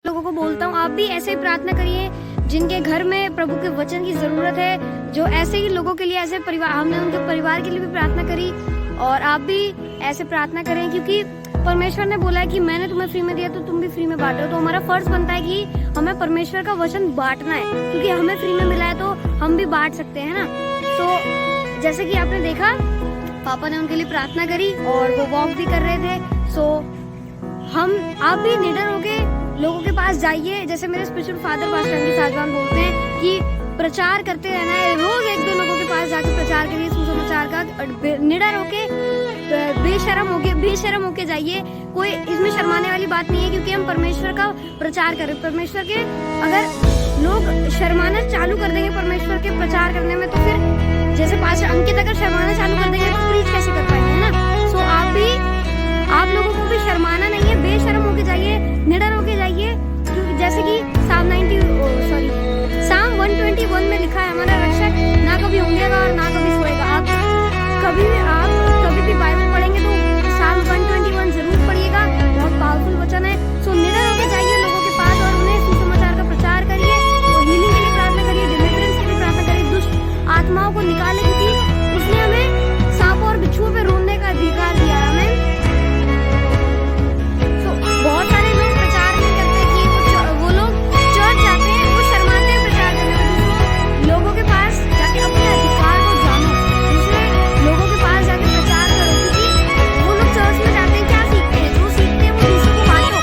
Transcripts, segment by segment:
लोगों को बोलता हूँ, आप भी ऐसे ही प्रार्थना करिए जिनके घर में प्रभु के वचन की जरूरत है, जो ऐसे ही लोगों के लिए, ऐसे परिवार, हमने उनके परिवार के लिए भी प्रार्थना करी और आप भी ऐसे प्रार्थना करें, क्योंकि परमेश्वर ने बोला है कि मैंने तुम्हें फ्री में दिया तो तुम भी फ्री में बांटो। तो हमारा फर्ज बनता है कि हमें परमेश्वर का वचन बांटना है, क्योंकि हमें फ्री में मिला है तो हम भी बांट सकते हैं ना। तो जैसे कि आपने देखा, पापा ने उनके लिए प्रार्थना करी और वो वॉक भी कर रहे थे। सो आप भी निडर होके लोगों के पास जाइए, जैसे मेरे स्पिरिचुअल फादर पास्टर अंकित साजवान बोलते हैं कि प्रचार करते रहना है, रोज एक दो लोगों के पास जाकर प्रचार करिए सुसमाचार का, निडर होके बेशरम होके जाइए। कोई इसमें शर्माने वाली बात नहीं है, क्योंकि हम परमेश्वर का प्रचार कर रहे हैं। परमेश्वर के अगर लोग शर्माना चालू कर देंगे परमेश्वर के प्रचार करने में, तो फिर जैसे पास्टर अंकित अगर शर्माना चालू कर देंगे तो प्रीच कैसे कर पाएंगे, है ना। सो आप लोगों को भी शर्माना नहीं है, बेशरम होके जाइए, निडर होके जाइए, जैसे कि साम 121 में लिखा है, हमारा रक्षक ना कभी ऊँघेगा और ना कभी सोएगा। आप कभी भी बाइबल पढ़ेंगे तो साम 121 जरूर पढ़िएगा, बहुत पावरफुल वचन है। सो निडर होके जाइए लोगों के पास और उन्हें सुसमाचार का प्रचार करिए, और हीलिंग के लिए प्रार्थना करिए, डिलीवरेंस के लिए प्रार्थना करिए, दुष्ट आत्माओं को निकाले, क्योंकि उसने हमें सांपों और बिच्छुओं पे रोने का अधिकार दिया है। हमें बहुत सारे लोग प्रचार नहीं करते कि वो लोग चर्च जाते हैं, वो शर्माते हैं प्रचार करने में। लोगों के पास जाके अपने अधिकार को जानो, दूसरे लोगों के पास जाके प्रचार करो, क्योंकि वो लोग चर्च में जाते हैं, क्या सीखते हैं, जो सीखते हैं वो दूसरों को बांटो।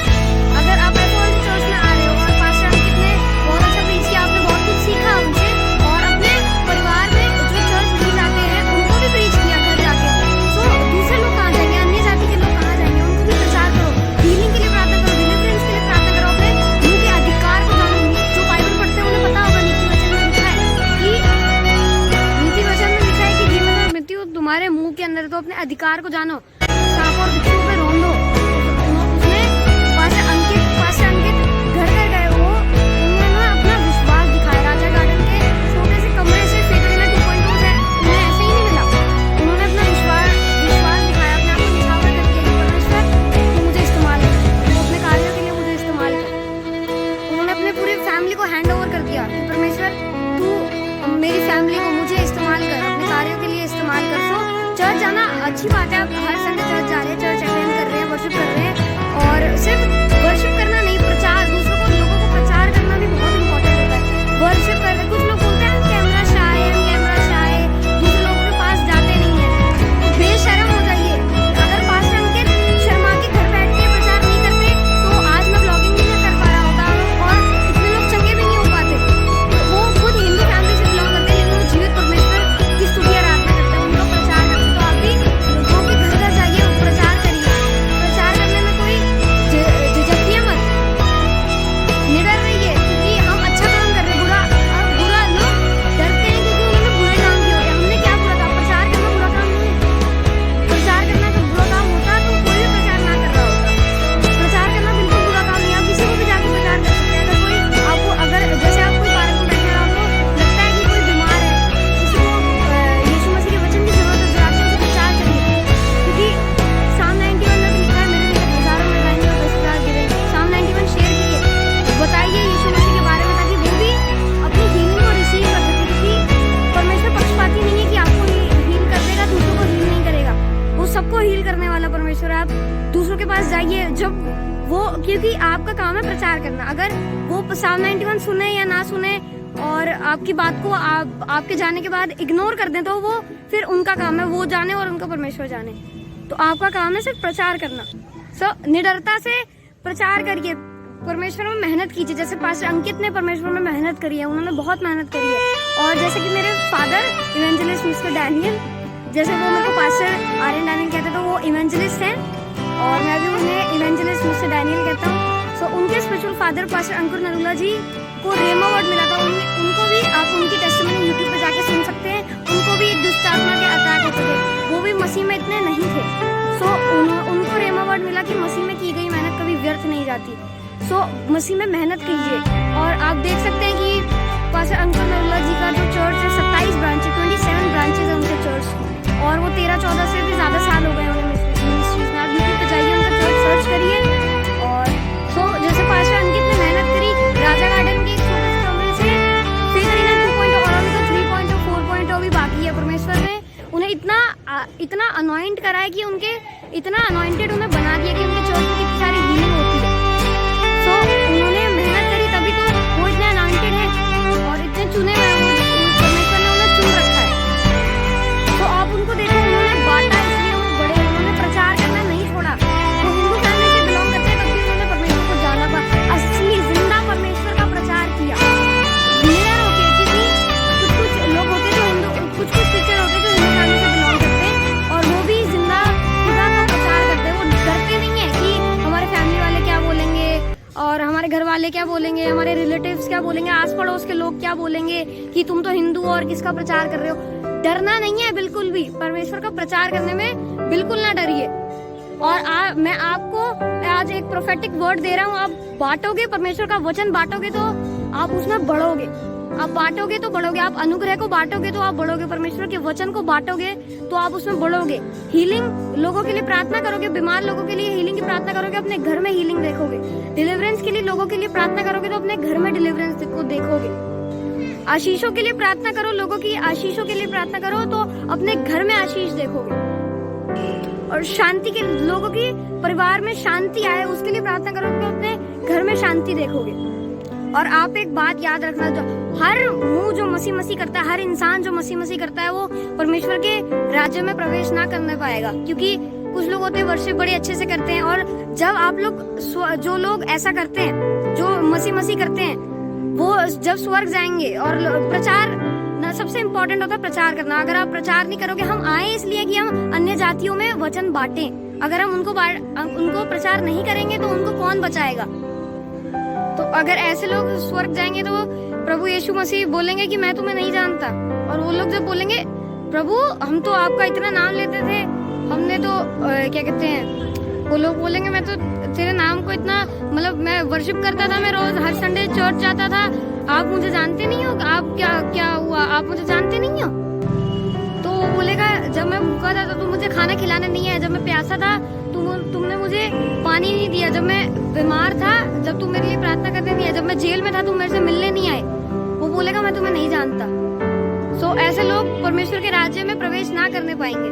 अगर आप ऐसे चर्च में आ रहे हो और पास्टर अंकित ने बहुत अच्छा प्रीच किया, आपने बहुत कुछ सीखा उनसे, और अपने परिवार में जो चर्च भी जाते हैं उनको भी प्रीच किया घर जाके, तो दूसरे लोग कहाँ जाएंगे, अन्य जाति के लोग कहाँ जाएंगे, उनको भी प्रचार करो, हीलिंग के लिए प्रार्थना करो, डिलीवरेंस के लिए प्रार्थना करो, अपने मुंह के अधिकार को जानो। जो बाइबल पढ़ते हैं उन्हें पता होगा, नीति वचन में लिखा है कि जीवन और मृत्यु तुम्हारे मुंह के अंदर, तो अपने अधिकार को जानो, सांप और बिच्छू पे रोन दो। उसने पास्टर अंकित घर घर गए, वो उन्होंने अपना विश्वास दिखाया। राजा गार्डन के छोटे से कमरे से फेकरीना 2.0 है, उन्हें ऐसे ही नहीं मिला, उन्होंने अपना विश्वास दिखाया, अपने आप को निछावर करके, परमेश्वर तू मुझे इस्तेमाल कर, तू अपने कार्यों के लिए मुझे इस्तेमाल कर। उन्होंने अपने पूरी फैमिली को हैंड ओवर कर दिया कि परमेश्वर तू मेरी फैमिली को मुझे इस्तेमाल कर, अपने कार्यों के लिए इस्तेमाल कर। सो चर्च जाना अच्छी बात है, आप हर संडे चर्च जा रहे हैं, चर्च अटेंड कर रहे हैं, वर्शिप कर रहे हैं, और सिर्फ वर्शिप करना नहीं, प्रचार, दूसरों को, लोगों को प्रचार करना भी बहुत इंपॉर्टेंट होता है। वर्शिप कर रहे, कुछ लोग बोलते हैं कैमरा शाय, दूसरे लोगों के पास जाते नहीं है, तो बेशरम हो जाइए। अगर पास्टर अंकित शर्मा के घर बैठ के प्रचार नहीं करते तो आज मैं ब्लॉगिंग भी नहीं कर पा रहा होता, और इतने लोग चंगे भी नहीं हो पाते। वो खुद हिंदू फैमिली से बिलोंग करते हैं, लेकिन वो जीवित परमेश्वर की स्तुति आराधना करते हैं, उनका प्रचार करते हैं। तो आप भी लोगों के घर घर जाइए, प्रचार करिए। प्रचार करने में कोई झिझकिए मत, निडर रहिए, क्योंकि हम अच्छा काम कर रहे हैं। बुरा लोग डरते हैं क्योंकि उन्होंने बुरे काम किए होते हैं। हमने क्या बुरा काम, प्रचार करना बुरा काम नहीं है। प्रचार करना तो बुरा काम होता तो कोई भी प्रचार ना कर रहा होता। प्रचार करना बिल्कुल बुरा काम नहीं है, आप किसी को भी जाके प्रचार कर सकते हैं। अगर कोई आपको, अगर जैसे आप कोई पार्क में बैठे हैं, आपको लगता है कि कोई बीमार है, किसी को यीशु मसीह के वचन की जरूरत है, जाके उसे प्रचार करिए, क्योंकि साम 91 में लिखा है, मेरे लिए हजारों में लाएंगे और 10,000 गिरेंगे। साम 91 शेयर कीजिए, बताइए यीशु मसीह के बारे में, ताकि वो भी अपनी हीलिंग को रिसीव कर सके, क्योंकि परमेश्वर पक्षपाती नहीं है कि आपको हील कर देगा, दूसरों को हील नहीं करेगा। वो सबको हील करने वाला परमेश्वर है। आप दूसरों के पास जाइए, जब वो, क्योंकि आपका काम है प्रचार करना। अगर वो साम 91 सुने या ना सुने और आपकी बात को आपके जाने के बाद इग्नोर कर दें, तो वो फिर उनका काम है, वो जाने और उनका परमेश्वर जाने। तो आपका काम है सिर्फ प्रचार करना। सो निडरता से प्रचार करिए, परमेश्वर में मेहनत कीजिए। जैसे पास्टर अंकित ने परमेश्वर में मेहनत करी है, उन्होंने बहुत मेहनत करी है। और जैसे कि मेरे फादर इवेंजलिस्ट मिस्टर डैनियल, जैसे वो मेरे को पास्टर आर्यन डैनियल कहते, तो वो इवेंजलिस्ट हैं और मैं भी उन्हें इवेंजलिस्ट मिस्टर डैनियल कहता हूँ। सो उनके स्पिरिचुअल फादर पास्टर अंकुर नरूला जी को रेमा अवार्ड मिला था। उनको भी आप उनकी टेस्टिमनी यूट्यूब पे जाके सुन सकते हैं। उनको भी दुष्ट आत्मा के अटैक होते थे, वो भी मसीह में इतने नहीं थे। सो उनको रेमा अवार्ड मिला कि मसीह में की गई मेहनत कभी व्यर्थ नहीं जाती। सो मसीह में मेहनत कीजिए। और आप देख सकते हैं कि पास्टर अंकुर नरूला जी का जो चर्च है, 27 ब्रांचेज, 27 ब्रांचेज है उनके चर्च, और वो 13-14 से भी ज़्यादा साल हो गए उन्हें मिनिस्ट्रीज में। आप यूट्यूब पे जाइए, उनका चर्च सर्च करिए। और सो जैसे पास्टर अंकित ने मेहनत अनॉइंट करा है कि उनके इतना अनॉइंटेड उन्हें बना दिया कि उनके चर्च में कितनी सारी हीलिंग होती है। सो उन्होंने मेहनत करी तभी तो वो इतने अनॉइंटेड है और इतने चुने हुए हैं, परमेश्वर ने उन्हें चुन रखा है। तो आप उनको देखो, उन्होंने बांटा इसलिए वो बड़े, उन्होंने प्रचार करना नहीं छोड़ा। वो हिंदू फैमिली से बिलोंग करते हैं, तब भी उन्होंने परमेश्वर को जाना, असली जिंदा परमेश्वर का प्रचार किया मिरर होके। क्योंकि कुछ लोग होते जो हिंदू, कुछ क्रिश्चियन होते जो हिंदू फैमिली से बिलोंग करते हैं और वो भी जिंदा खुदा का प्रचार करते हैं। वो डरते नहीं है कि हमारे फैमिली वाले क्या बोलेंगे और हमारे घर वाले क्या बोलेंगे, हमारे रिलेटिव्स क्या बोलेंगे, आस पड़ोस के लोग क्या बोलेंगे कि तुम तो हिंदू और किसका प्रचार कर रहे हो। डरना नहीं है बिल्कुल भी, परमेश्वर का प्रचार करने में बिल्कुल ना डरिए। और मैं आपको आज एक प्रोफेटिक वर्ड दे रहा हूँ, आप बांटोगे, परमेश्वर का वचन बांटोगे तो आप उसमें बढ़ोगे। आप बांटोगे तो बढ़ोगे, आप अनुग्रह को बांटोगे तो आप बढ़ोगे, परमेश्वर के वचन को बांटोगे तो आप उसमें बढ़ोगे। हीलिंग लोगों के लिए प्रार्थना करोगे, बीमार लोगों के लिए हीलिंग की प्रार्थना करोगे, अपने घर में हीलिंग देखोगे। डिलीवरेंस के लिए लोगों के लिए प्रार्थना करोगे तो अपने घर में डिलीवरेंस को देखोगे। आशीषों के लिए प्रार्थना करो, लोगों की आशीषों के लिए प्रार्थना करो तो अपने घर में आशीष देखोगे। और शांति के लोगों की परिवार में शांति आए उसके लिए प्रार्थना करोगे तो अपने घर में शांति देखोगे। और आप एक बात याद रखना, जो हर मुंह जो मसीह करता है, हर इंसान जो मसीह करता है, वो परमेश्वर के राज्य में प्रवेश ना करने पाएगा। क्योंकि कुछ लोग होते हैं वर्शिप बड़े अच्छे से करते हैं, और जब आप लोग जो लोग ऐसा करते हैं, जो मसीह करते हैं, वो जब स्वर्ग जाएंगे और प्रचार सबसे इम्पोर्टेंट होता है प्रचार करना। अगर आप प्रचार नहीं करोगे, हम आए इसलिए कि हम अन्य जातियों में वचन बांटें, अगर हम उनको प्रचार नहीं करेंगे तो उनको कौन बचाएगा। तो अगर ऐसे लोग स्वर्ग जाएंगे तो प्रभु यीशु मसीह बोलेंगे कि मैं तुम्हें नहीं जानता, और वो लोग जब बोलेंगे प्रभु हम तो आपका इतना नाम लेते थे, हमने तो क्या कहते हैं, वो लोग बोलेंगे मैं तो तेरे नाम को इतना, मतलब मैं वर्शिप करता था, मैं रोज हर संडे चर्च जाता था, आप मुझे जानते नहीं हो, आप क्या हुआ, आप मुझे जानते नहीं हो। तो वो बोलेगा जब मैं भूखा था तो तुम मुझे खाना खिलाने नहीं आए, जब मैं प्यासा था तुमने मुझे पानी नहीं दिया, जब मैं बीमार था जब तुम मेरे लिए प्रार्थना करने नहीं आए, जब मैं जेल में था तुम मेरे से मिलने नहीं आए। वो बोलेगा मैं तुम्हें नहीं जानता। सो ऐसे लोग परमेश्वर के राज्य में प्रवेश ना करने पाएंगे।